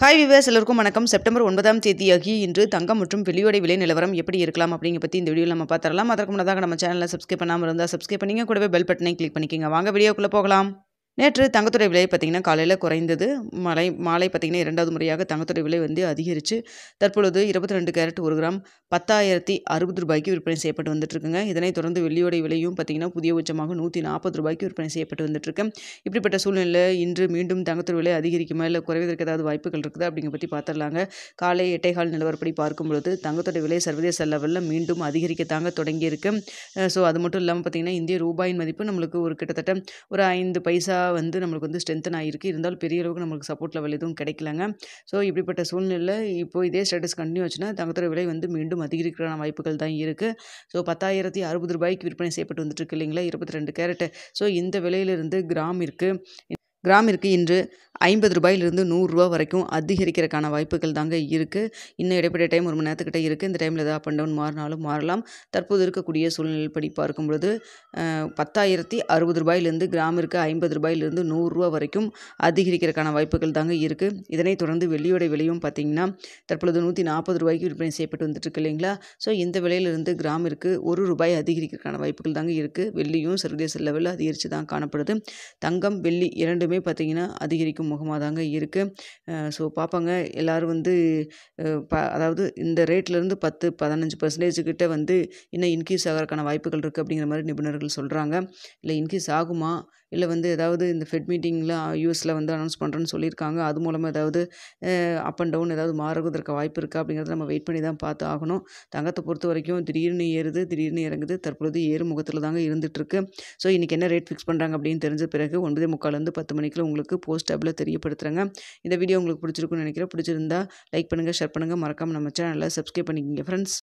Hi viewers எல்லோருக்கும் வணக்கம். September 9ஆம் தேதியாகி இன்று தங்கம் மற்றும் வெள்ளியோட விலை நிலவரம் எப்படி இருக்கலாம் அப்படிங்க பற்றி இந்த வீடியோவில் நம்ம பார்த்துடலாம். அதற்கு முன்னதாக நம்ம சேனலை சப்ஸ்கிரைப் பண்ணாமல் இருந்தால் சப்ஸ்கிரைப் பண்ணிங்க, கூடவே பெல் பட்டனை கிளிக் பண்ணிக்கோங்க. வாங்க வீடியோக்குள்ளே போகலாம். நேற்று தங்கத்துடைய விலை பார்த்திங்கன்னா காலையில் குறைந்தது. மாலை பார்த்திங்கன்னா இரண்டாவது முறையாக தங்கத்துடைய விலை வந்து அதிகரித்து தற்பொழுது 22 கேரட் 1 கிராம் 10,060 ரூபாய்க்கு விற்பனை செய்யப்பட்டு வந்துட்டுருக்குங்க. இதனைத் தொடர்ந்து வெள்ளியோடைய விலையும் பார்த்திங்கன்னா புதிய உச்சமாக 140 ரூபாய்க்கு விற்பனை செய்யப்பட்டு வந்துட்டுருக்கு. இப்படிப்பட்ட சூழ்நிலையில் இன்று மீண்டும் தங்கத்துடைய விலை அதிகரிக்குமா இல்லை குறைவதற்கு ஏதாவது வாய்ப்புகள் இருக்குது அப்படிங்க பற்றி பார்த்துடலாங்க. காலை 8:15 நிலவரப்படி பார்க்கும்பொழுது தங்கத்துடைய விலை சர்வதேச லெவலில் மீண்டும் அதிகரிக்கத்தாங்க தொடங்கியிருக்கு. ஸோ அது மட்டும் இல்லாமல் பார்த்திங்கன்னா இந்திய ரூபாயின் மதிப்பு நம்மளுக்கு ஒரு கிட்டத்தட்ட ஒரு 5 பைசா வந்து நம்மளுக்கு வந்து ஸ்ட்ரென்த்தன் ஆகிருக்கு. இருந்தாலும் பெரிய அளவுக்கு நம்மளுக்கு சப்போர்ட் லெவல் எதுவும் கிடைக்கலங்க. ஸோ இப்படிப்பட்ட சூழ்நிலையில் இப்போ இதே ஸ்டேட்டஸ் கண்டினியூ ஆச்சுன்னா தங்கத்தோட விலை வந்து மீண்டும் அதிகரிக்கிறமான வாய்ப்புகள் தான் இருக்குது. ஸோ 10,060 ரூபாய்க்கு விற்பனை செய்யப்பட்டு வந்துட்டு இருக்கு இல்லைங்களா, 22 கேரட். ஸோ இந்த விலையிலிருந்து கிராமிற்கு இன்று 50 ரூபாயிலிருந்து 100 ரூபா வரைக்கும் அதிகரிக்கிறதுக்கான வாய்ப்புகள் தாங்க இருக்குது. இன்னும் இடைப்பட்ட டைம் 1 மணி நேரத்துக்கிட்ட இருக்குது. இந்த டைமில் ஏதாவது அப் அண்ட் டவுன் மாறினாலும் மாறலாம். தற்போது இருக்கக்கூடிய சூழ்நிலைப்படி பார்க்கும்பொழுது 10,060 ரூபாயிலிருந்து கிராமிற்கு 50 ரூபாயிலிருந்து 100 ரூபா வரைக்கும் அதிகரிக்கிறதுக்கான வாய்ப்புகள் தாங்க இருக்குது. இதனைத் தொடர்ந்து வெள்ளியோட விலையும் பார்த்திங்கன்னா தற்பொழுது 140 ரூபாய்க்கு விற்பனை செய்யப்பட்டு வந்துட்டுருக்கு இல்லைங்களா. ஸோ இந்த விலையிலிருந்து கிராமிற்கு 1 ரூபாய் அதிகரிக்கிறதுக்கான வாய்ப்புகள் தாங்க இருக்குது. வெள்ளியும் சர்வதேச லெவலில் அதிகரித்து தான் காணப்படுது. தங்கம் வெள்ளி இரண்டுமே பார்த்திங்கன்னா அதிகரிக்கும் முகமாக தாங்க இருக்குது. ஸோ பார்ப்பாங்க எல்லோரும் வந்து அதாவது இந்த ரேட்லேருந்து 10-15% கிட்ட வந்து இன்னும் இன்க்ரீஸ் ஆகிறதுக்கான வாய்ப்புகள் இருக்குது அப்படிங்கிற மாதிரி நிபுணர்கள் சொல்கிறாங்க. இல்லை இன்க்ரீஸ் ஆகுமா, இல்லை வந்து ஏதாவது இந்த ஃபெட் மீட்டிங்கில் யூஎஸில் வந்து அனௌன்ஸ் பண்ணுறேன்னு சொல்லியிருக்காங்க, அது மூலமாக ஏதாவது அப் அண்ட் டவுன் ஏதாவது மாறுவதற்கு வாய்ப்பு இருக்கா அப்படிங்கிறத நம்ம வெயிட் பண்ணி தான் பார்த்து ஆகணும். தங்கத்தை பொறுத்த வரைக்கும் திடீர்னு ஏறுது, திடீர்னு இறங்குது. தற்பொழுது ஏறு முகத்தில் தாங்க இருந்துகிட்ருக்கு. ஸோ இன்றைக்கி என்ன ரேட் ஃபிக்ஸ் பண்ணுறாங்க அப்படின்னு தெரிஞ்ச பிறகு 9:45 10 மணிக்குள்ள உங்களுக்கு போஸ்ட் டேப்பில் தெரியப்படுத்துகிறேங்க. இந்த வீடியோ உங்களுக்கு பிடிச்சிருக்குன்னு நினைக்கிறேன். பிடிச்சிருந்தா லைக் பண்ணுங்கள், ஷேர் பண்ணுங்கள், மறக்காமல் நம்ம சேனலை சப்ஸ்கிரைப் பண்ணிக்கோங்க ஃப்ரெண்ட்ஸ்.